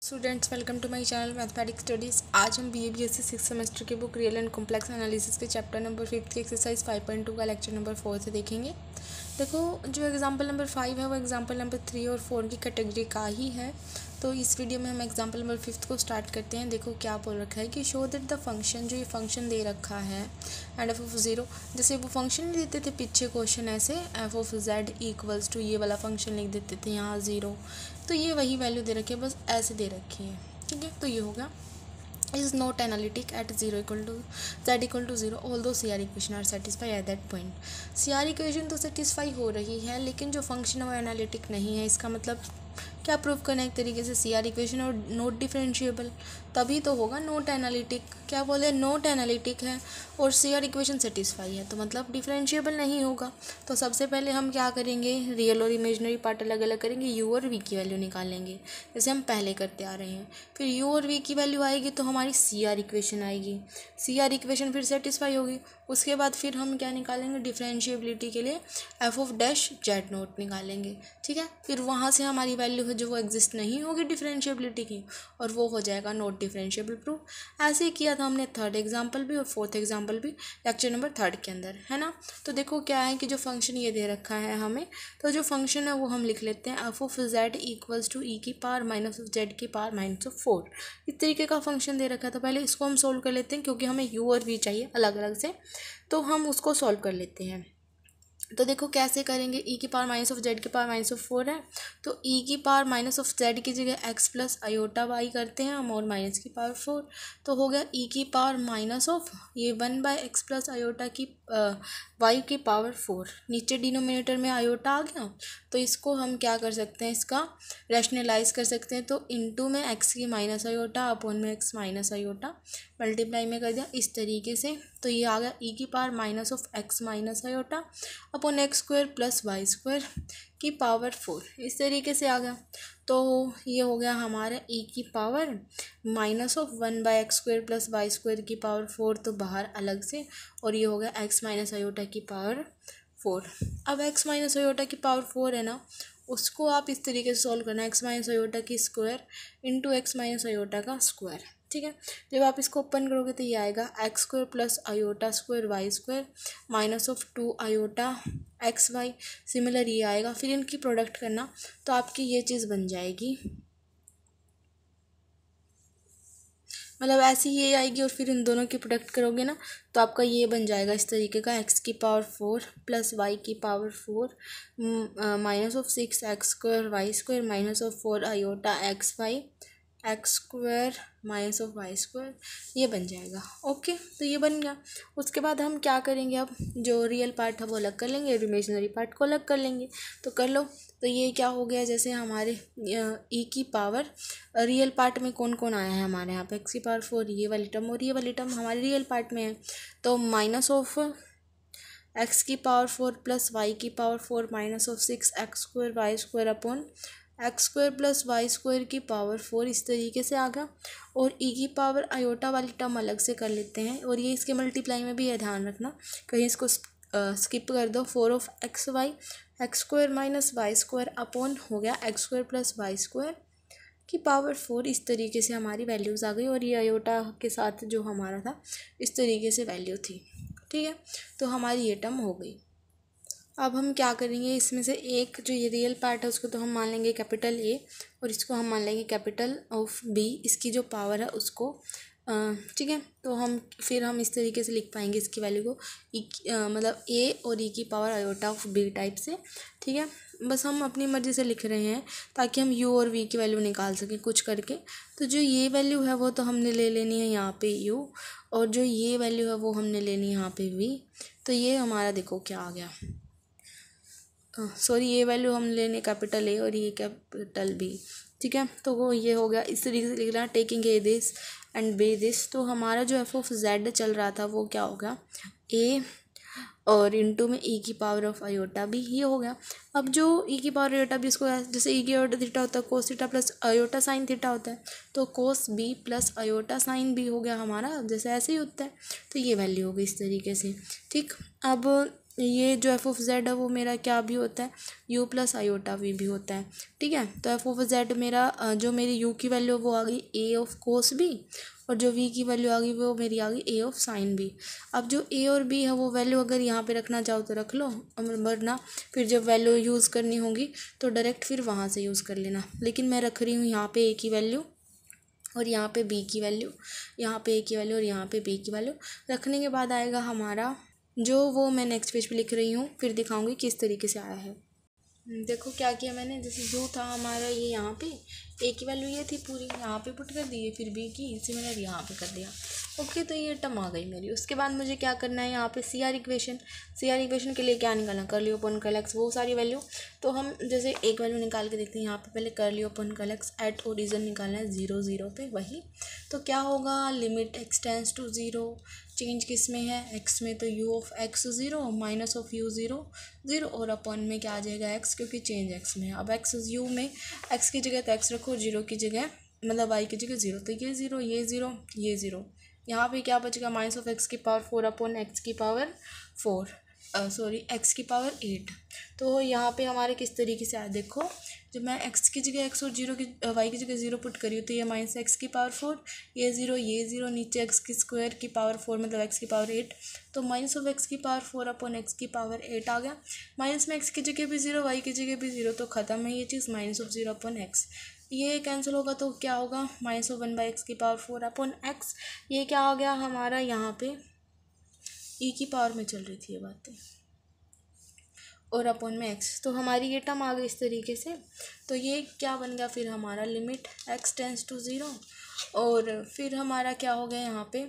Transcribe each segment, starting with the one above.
Students, welcome to my channel mathematics studies. आज हम BA/BSc 6th semester की book real and complex analysis के chapter number 5 की exercise 5.2 का लेक्चर नंबर 4 से देखेंगे। देखो, जो एग्जांपल नंबर 5 है वो एग्जांपल नंबर 3 और 4 की कैटेगरी का ही है। तो इस वीडियो में हम एग्जांपल नंबर 5 को स्टार्ट करते हैं। देखो क्या बोल रखा है कि शो दैट द फंक्शन, जो ये फंक्शन दे रखा है एंड f of 0, जैसे वो फंक्शन देते थे पीछे क्वेश्चन ऐसे f of z equals to ये वाला फंक्शन लिख देते थे यहाँ 0, तो ये वही वैल्यू दे रखी है, बस ऐसे दे रखी है। ठीक है, तो ये होगा is not analytic at 0 equal to z equal to 0 although CR equation are satisfied at that point। CR equation तो सेटिस्फाई हो रही है, लेकिन जो फंक्शन है वो एनालिटिक नहीं है। इसका मतलब क्या प्रूव करना है एक तरीके से, CR इक्वेशन और नोट डिफरेंशिएबल, तभी तो होगा नोट एनालिटिक। क्या बोले, नोट एनालिटिक है और CR इक्वेशन सेटिस्फाई है, तो मतलब डिफरेंशिएबल नहीं होगा। तो सबसे पहले हम क्या करेंगे, रियल और इमेजनरी पार्ट अलग अलग करेंगे, u और v की वैल्यू निकालेंगे जैसे हम पहले करते आ रहे हैं। फिर u और v की वैल्यू आएगी तो हमारी CR इक्वेशन आएगी, CR इक्वेशन फिर सेटिस्फाई होगी। उसके बाद फिर हम क्या निकालेंगे, डिफरेंशिएबिलिटी के लिए f of dash Z note निकालेंगे। ठीक है, फिर वहाँ से हमारी वैल्यू है जो वो एग्जिस्ट नहीं होगी डिफरेंशिएबिलिटी की, और वो हो जाएगा नॉट डिफरेंशिएबल प्रूफ। ऐसे ही किया था हमने थर्ड एग्जाम्पल भी और फोर्थ एग्जाम्पल भी लेक्चर नंबर 3 के अंदर, है ना। तो देखो क्या है कि जो फंक्शन ये दे रखा है हमें, तो जो फंक्शन है वो हम लिख लेते हैं f of z equals to e की पावर माइनस ऑफ z की पावर माइनस ऑफ 4। इस तरीके का फंक्शन दे रखा था। पहले इसको हम सोल्व कर लेते हैं क्योंकि हमें u और v चाहिए अलग अलग से, तो हम उसको सोल्व कर लेते हैं। तो देखो कैसे करेंगे, e की पावर माइनस ऑफ जेड की पावर माइनस ऑफ 4 है, तो e की पावर माइनस ऑफ जेड की जगह x प्लस आयोटा वाई करते हैं हम, और माइनस की पावर 4, तो हो गया e की पावर माइनस ऑफ ये 1/x प्लस आयोटा की वाई की पावर 4। नीचे डिनोमिनेटर में आयोटा आ गया, तो इसको हम क्या कर सकते हैं, इसका रैशनलाइज कर सकते हैं। तो इनटू में x की माइनस आयोटा अपॉन में x माइनस आयोटा मल्टीप्लाई में कर दिया इस तरीके से, तो ये आ गया e की power minus of x minus iota upon x square plus y square की पावर 4, इस तरीके से आ गया। तो ये हो गया हमारा e की power minus of 1/x square plus y square की पावर 4, तो बाहर अलग से, और ये हो गया x माइनस आयोटा की पावर 4। अब x माइनस आयोटा की पावर 4 है ना, उसको आप इस तरीके से सॉल्व करना, x माइनस आयोटा की square into x minus iota का स्क्वायर। ठीक है, जब आप इसको ओपन करोगे तो ये आएगा x square plus iota square y square minus of 2 iota x y. Similar ये आएगा, फिर इनकी प्रोडक्ट करना तो आपकी ये चीज़ बन जाएगी, मतलब ऐसी ये आएगी, और फिर इन दोनों की प्रोडक्ट करोगे ना तो आपका ये बन जाएगा इस तरीके का, x की पावर 4 प्लस y की power 4 minus of 6 x square y square minus of 4 iota x y x square minus of y square, ये बन जाएगा। ओके, तो ये बन गया। उसके बाद हम क्या करेंगे, अब जो रियल पार्ट है वो अलग कर लेंगे और इमेजिनरी पार्ट को अलग कर लेंगे। तो कर लो, तो ये क्या हो गया, जैसे हमारे e की पावर रियल पार्ट में कौन कौन आया है हमारे यहाँ पे, x की पावर 4 ये वाली टर्म और ये वाली टर्म हमारे रियल पार्ट में है, तो माइनस ऑफ x की पावर 4 प्लस y की power 4 minus of 6 x square y square upon x square plus y square की पावर 4, इस तरीके से आ गया। और e की पावर आयोटा वाली टर्म अलग से कर लेते हैं, और ये इसके मल्टीप्लाई में भी है, ध्यान रखना कहीं इसको स्किप कर दो। 4 of x y x square minus y square upon हो गया x square plus y square की पावर 4, इस तरीके से हमारी वैल्यूज़ आ गई, और ये आयोटा के साथ जो हमारा था इस तरीके से वैल्यू थी। ठीक है, तो हमारी ये टर्म हो गई। अब हम क्या करेंगे, इसमें से एक जो ये रियल पार्ट है उसको तो हम मान लेंगे कैपिटल A, और इसको हम मान लेंगे कैपिटल ऑफ B, इसकी जो पावर है उसको। ठीक है, तो हम इस तरीके से लिख पाएंगे इसकी वैल्यू को मतलब A और E की power iota of B type से। ठीक है, बस हम अपनी मर्ज़ी से लिख रहे हैं ताकि हम U और V की वैल्यू निकाल सकें कुछ करके। तो जो ये वैल्यू है वो तो हमने ले लेनी है यहाँ पे U, और जो ये वैल्यू है वो हमने लेनी है यहाँ पे V। तो ये हमारा देखो क्या आ गया, सॉरी ये वैल्यू हम लेने कैपिटल A और ये कैपिटल B। ठीक है, तो वो ये हो गया, इस तरीके से लिख रहा है taking A this and B this. तो हमारा जो f ऑफ z चल रहा था वो क्या होगा, A और इनटू में e की पावर ऑफ आयोटा B, ये हो गया। अब जो e की पावर आयोटा B, इसको जैसे e की आयोटा थीटा होता है cos theta plus iota sine theta होता है, तो कोस B plus iota sign B हो गया हमारा, जैसे ऐसे ही होता है। तो ये वैल्यू होगी इस तरीके से। ठीक, अब ये जो एफ ऑफ जेड है वो मेरा क्या भी होता है, यू प्लस आयोटा वी भी होता है। ठीक है, तो एफ ऑफ जेड मेरा जो मेरी यू की वैल्यू वो आ गई ए ऑफ कोस बी, और जो वी की वैल्यू आ गई वो मेरी आ गई ए ऑफ साइन बी। अब जो ए और बी है वो वैल्यू अगर यहाँ पे रखना चाहो तो रख लो, वरना फिर जब वैल्यू यूज़ करनी होगी तो डायरेक्ट फिर वहाँ से यूज़ कर लेना। लेकिन मैं रख रही हूँ यहाँ पे ए की वैल्यू और यहाँ पे बी की वैल्यू, यहाँ पे ए की वैल्यू और यहाँ पे बी की वैल्यू रखने के बाद आएगा हमारा जो वो मैं नेक्स्ट पेज पे लिख रही हूँ, फिर दिखाऊंगी किस तरीके से आया है। देखो क्या किया मैंने, जैसे जो था हमारा ये यहाँ पे ए की वैल्यू ये थी पूरी, यहाँ पे पुट कर दी है, फिर बी की सिमिलर यहाँ पे कर दिया। ओके, तो ये टर्म आ गई मेरी। उसके बाद मुझे क्या करना है, यहाँ पे सी आर इक्वेशन के लिए क्या निकालना, कर्ली ओपन कर्ल एक्स, वो सारी वैल्यू। तो हम जैसे एक वैल्यू निकाल के देखते हैं, यहाँ पे पहले curly open curl x at origin निकालना है 0 0 पे, वही। तो क्या होगा, limit x tends to 0, change किस में है, एक्स में, तो u of x 0 minus of u 0 0, और अपन में क्या आ जाएगा एक्स, क्योंकि चेंज एक्स में है। अब एक्स यू में एक्स की जगह तो एक्स रखो, 0 की जगह मतलब वाई की जगह 0, तो ये 0 ये 0 ये 0, यहाँ पे क्या बचेगा, माइनस ऑफ एक्स की पावर 4 अपॉन एक्स की पावर 4, एक्स की पावर 8। तो यहाँ पे हमारे किस तरीके से आया, देखो जब मैं एक्स की जगह एक्स और 0 की वाई की जगह 0 पुट करी तो ये माइनस एक्स की पावर 4, ये 0 ये 0, नीचे एक्स की स्क्वायर की पावर 4 मतलब एक्स की पावर 8, तो माइनस ऑफ एक्स की पावर 4 अपॉन एक्स की पावर 8 आ गया। माइनस में एक्स की जगह भी 0 वाई की जगह भी 0, तो ख़त्म है ये चीज़, माइनस ऑफ 0 अपॉन एक्स, ये कैंसिल होगा तो क्या होगा, माइनस ऑफ 1/x की पावर 4 अपॉन एक्स। ये क्या हो गया हमारा, यहाँ पे ई की पावर में चल रही थी ये बातें, और अपॉन में एक्स, तो हमारी ये टर्म आ गई इस तरीके से। तो ये क्या बन गया फिर हमारा, लिमिट एक्स टेंस टू 0, और फिर हमारा क्या हो गया यहाँ पे,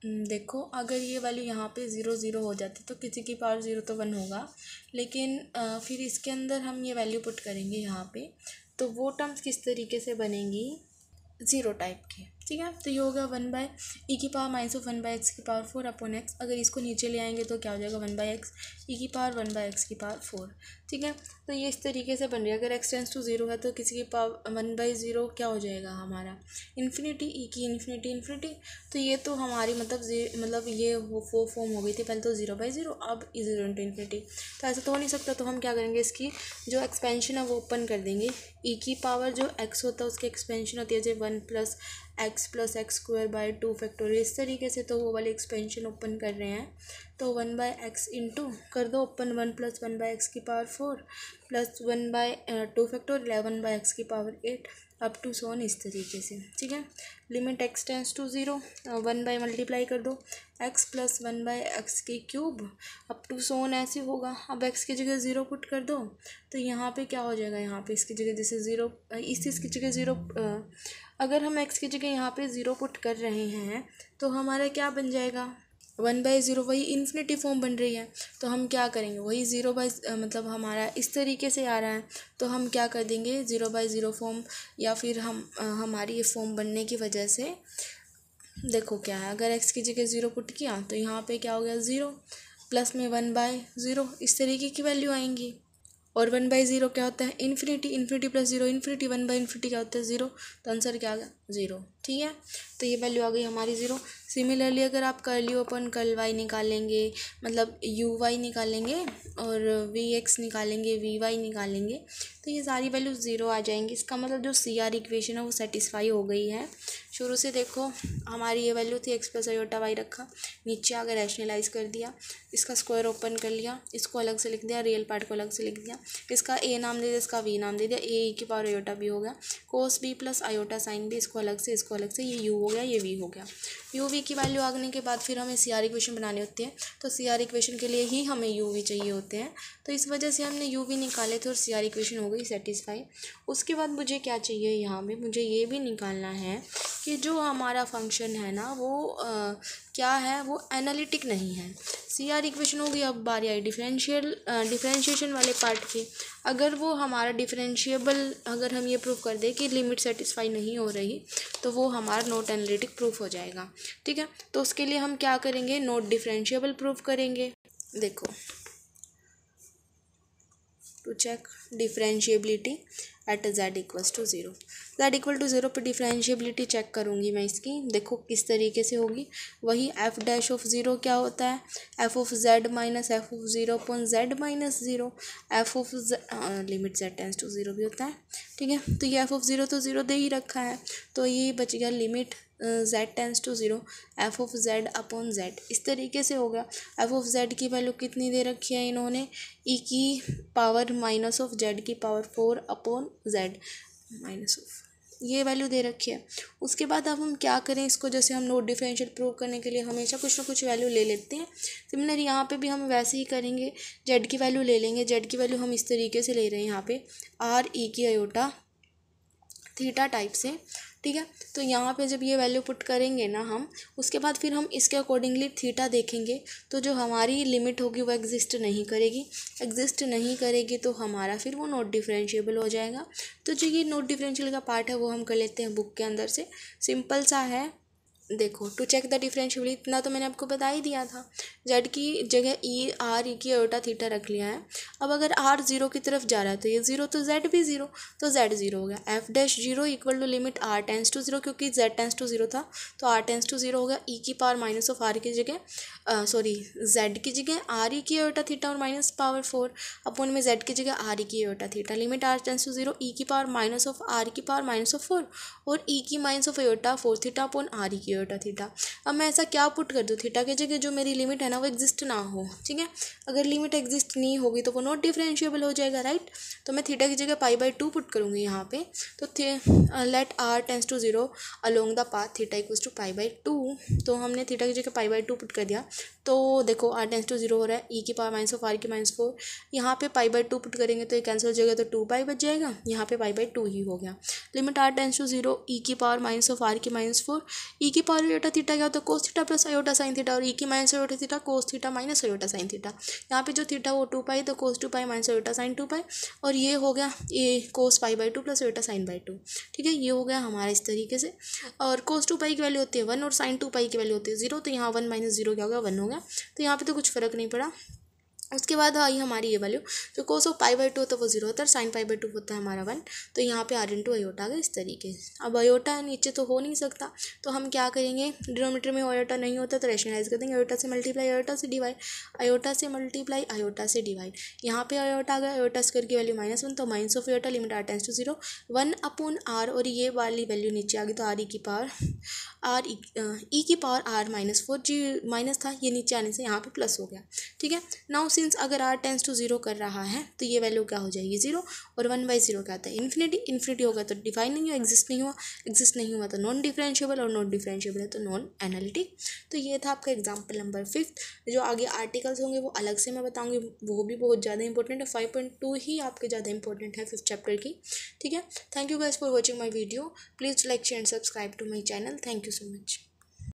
देखो अगर ये वाली यहाँ पे 0 0 हो जाती तो किसी की पावर 0 तो 1 होगा, लेकिन फिर इसके अंदर हम ये वैल्यू पुट करेंगे यहाँ पे, तो वो टर्म्स किस तरीके से बनेंगी, 0 टाइप की। ठीक है, तो ये होगा 1/e की पावर माइनस ऑफ 1/x की पावर 4 अपॉन एक्स। अगर इसको नीचे ले आएंगे तो क्या हो जाएगा, 1/x e की पावर 1/x की पावर 4। ठीक है, तो ये इस तरीके से बन रही है। अगर x टेंस टू 0 है तो किसी की पावर 1/0 क्या हो जाएगा हमारा, इन्फिनिटी, e की इन्फिनिटी। तो ये तो हमारी मतलब ये वो फॉर्म हो गई थी, पहले तो 0/0, अब 0 इंटू इन्फिनिटी। तो ऐसा तो हो नहीं सकता, तो हम क्या करेंगे, इसकी जो एक्सपेंशन है वो ओपन कर देंगे। e की पावर जो x होता है उसकी एक्सपेंशन होती है जो 1 + x स्क्वायर बाई 2 फैक्टोरियल, इस तरीके से, तो वो वाली एक्सपेंशन ओपन कर रहे हैं। तो 1/x इंटू कर दो ओपन 1 + 1/x की पावर 4 प्लस 1/2 फैक्टोरियल 1/x की पावर 8 अप टू सोन, इस तरीके से। ठीक है, limit x tends to 0, 1 by multiply कर दो x + 1/x की क्यूब अप टू सोन, ऐसे होगा। अब x की जगह 0 पुट कर दो, तो यहाँ पे क्या हो जाएगा, यहाँ पे इसकी जगह जैसे 0, इसकी जगह 0, अगर हम x की जगह यहाँ पे 0 पुट कर रहे हैं तो हमारा क्या बन जाएगा, 1/0, वही इन्फिनिटी फॉर्म बन रही है। तो हम क्या करेंगे, वही 0 मतलब हमारा इस तरीके से आ रहा है, तो हम क्या कर देंगे 0/0 फॉर्म, या फिर हमारी ये फॉर्म बनने की वजह से देखो क्या है, अगर x की जगह 0 पुट किया तो यहाँ पे क्या हो गया 0 प्लस में 1/0, इस तरीके की वैल्यू आएंगी। और 1/0 क्या होता है, इन्फिनिटी प्लस 0 इन्फिनिटी, 1/∞ क्या होता है 0, तो आंसर क्या आ गया 0। ठीक है, तो ये वैल्यू आ गई हमारी 0। सिमिलरली अगर आप कर्ली ओपन कर्ल वाई निकालेंगे, मतलब यू वाई निकालेंगे और वी एक्स निकालेंगे, वी वाई निकालेंगे, तो ये सारी वैल्यू 0 आ जाएंगी। इसका मतलब जो सी आर इक्वेशन है वो सेटिस्फाई हो गई है। शुरू से देखो हमारी ये वैल्यू थी x + आयोटा वाई रखा, नीचे आकर रैशनलाइज कर दिया, इसका स्क्वायर ओपन कर लिया, इसको अलग से लिख दिया, रियल पार्ट को अलग से लिख दिया, इसका a नाम दे दिया, इसका v नाम दे दिया, a की पावर आयोटा b हो गया, कोस b + आयोटा साइन b, इसको अलग से ये u हो गया, ये v हो गया। u v की वैल्यू आने के बाद फिर हमें सी आर इक्वेशन बनानी होती है, तो सी आर इक्वेशन के लिए ही हमें u v चाहिए होते हैं, तो इस वजह से हमने u v निकाले थे और सी आर इक्वेशन हो गई सेटिस्फाई। उसके बाद मुझे क्या चाहिए, यहाँ पे मुझे ये भी निकालना है कि जो हमारा फंक्शन है ना वो क्या है, वो एनालिटिक नहीं है। सी आर इक्वेशन होगी, अब बारी आई डिफरेंशिएशन वाले पार्ट की। अगर वो हमारा डिफरेंशिएबल, अगर हम ये प्रूफ कर दें कि लिमिट सेटिस्फाई नहीं हो रही, तो वो हमारा नॉट एनालिटिक प्रूफ हो जाएगा। ठीक है, तो उसके लिए हम क्या करेंगे, नॉट डिफरेंशिएबल प्रूफ करेंगे। देखो, to check differentiability, at z equals to 0। z equal to 0 पर डिफरेंशिएबिलिटी चेक करूँगी मैं इसकी। देखो किस तरीके से होगी, वही f डैश ऑफ 0 क्या होता है, f of z minus f of 0 upon z minus 0, f of limit z tends to 0 भी होता है। ठीक है, तो ये f ऑफ 0 तो 0 दे ही रखा है, तो ये बच गया limit z tends to 0 f of z upon z। इस तरीके से होगा। f ऑफ z की वैल्यू कितनी दे रखी है इन्होंने, e की पावर माइनस ऑफ z की power 4 upon z minus of, ये वैल्यू दे रखी है। उसके बाद अब हम क्या करें इसको, जैसे हम नोट डिफरेंशियल प्रूव करने के लिए हमेशा कुछ ना कुछ वैल्यू ले लेते हैं। सिमिलर यहाँ पे भी हम वैसे ही करेंगे, z की वैल्यू ले लेंगे। z की वैल्यू हम इस तरीके से ले रहे हैं यहाँ पे r e की आयोटा थीटा टाइप से। ठीक है, तो यहाँ पे जब ये वैल्यू पुट करेंगे ना हम, उसके बाद फिर हम इसके अकॉर्डिंगली थीटा देखेंगे, तो जो हमारी लिमिट होगी वो एग्जिस्ट नहीं करेगी। एग्जिस्ट नहीं करेगी तो हमारा फिर वो नॉट डिफरेंशिएबल हो जाएगा। तो जो ये नॉट डिफरेंशियल का पार्ट है वो हम कर लेते हैं बुक के अंदर से। सिंपल सा है, देखो टू चेक द डिफरेंशिएबिलिटी, इतना तो मैंने आपको बता ही दिया था। z की जगह r e की आयोटा थीटा रख लिया है। अब अगर r 0 की तरफ जा रहा है तो ये 0, तो z भी 0, तो z 0 हो गया। f dash 0 equal to limit r tends to 0, क्योंकि z टेंस टू 0 था तो r टेंस टू 0 हो गया। e की पावर माइनस ऑफ r की जगह z की जगह r e की आयोटा थीटा और माइनस पावर 4 अपॉन में z की जगह r e की iota theta, limit r tends to 0 e की पावर माइनस ऑफ r की पावर माइनस ऑफ 4 और e की minus of iota 4 theta upon r e की आयोटा थीटा। अब मैं ऐसा क्या पुट कर दूँ, थीटा की जगह जो मेरी लिमिट है ना वो एग्जिस्ट ना हो। ठीक है, अगर लिमिट एग्जिस्ट नहीं होगी तो वो नॉट डिफरेंशिएबल हो जाएगा, राइट। तो मैं थीटा की जगह π/2 पुट करूँगी यहाँ पे। तो let r tends to 0 along the path theta equals to π/2, तो हमने थीटा की जगह π/2 पुट कर दिया। तो देखो r टेंस टू 0 हो रहा है, e की पावर माइनस ऑफ r की माइनस 4, यहाँ पे π/2 पुट करेंगे तो ये कैंसिल हो जाएगा, तो 2π बच जाएगा, यहाँ पे π/2 ही हो गया। Limit r tends to 0 e की पावर माइनस ऑफ r की माइनस 4, e की पावर आयोटा थीटा क्या होता है cos theta plus iota sine theta, और e की minus iota theta cos theta minus iota sine theta. यहाँ पे जो थीटा वो 2π, तो कोस 2π माइनस आयोटा साइन 2π, और ये हो गया ये कोस π/2 प्लस आयोटा साइन 2। ठीक है, ये हो गया हमारा इस तरीके से। और कोस 2π की वैल्यू होती है 1 और साइन 2π की वैल्यू होती है 0, तो यहाँ 1 माइनस 0 क्या हो गया 1 हो गया, तो यहाँ पे तो कुछ फ़र्क नहीं पड़ा। उसके बाद आई हमारी ये वैल्यू, जो कोस ऑफ π/2 होता है वो 0 होता है, साइन π/2 होता है हमारा 1, तो यहाँ पे r इंटू आयोटा आ गया इस तरीके से। अब आयोटा नीचे तो हो नहीं सकता, तो हम क्या करेंगे, डिनोमीटर में आयोटा नहीं होता तो रैशनलाइज कर देंगे, आयोटा से मल्टीप्लाई आयोटा से डिवाइड, आयोटा से मल्टीप्लाई आयोटा से डिवाइड। यहाँ पे आयोटा आ गया, आयोटा स्क्वायर की वैल्यू -1, तो minus of iota limit r tends to 0 1 upon r, और ये वाली वैल्यू नीचे आ गई, तो r e की पावर e की पावर r माइनस 4, जी माइनस था ये नीचे आने से यहाँ पे प्लस हो गया। ठीक है, नाउ सिंस अगर r टेंस टू 0 कर रहा है तो ये वैल्यू क्या हो जाएगी 0, और 1/0 क्या आता है इन्फिनिटी, इन्फिनिटी होगा तो डिफाइन नहीं हुआ, एग्जिस्ट नहीं हुआ, एग्जिस्ट नहीं हुआ तो नॉन डिफरेंशिएबल, और नॉन डिफरेंशिएबल है तो नॉन एनालिटिक। तो ये था आपका एग्जाम्पल नंबर 5। जो आगे आर्टिकल्स होंगे वो अलग से मैं बताऊँगी, वो भी बहुत ज़्यादा इंपॉर्टेंट है, 5.2 ही आपके ज़्यादा इंपॉर्टेंट है 5th चैप्टर की। ठीक है, thank you guys for watching my video, please like share and subscribe to my channel, thank you so much.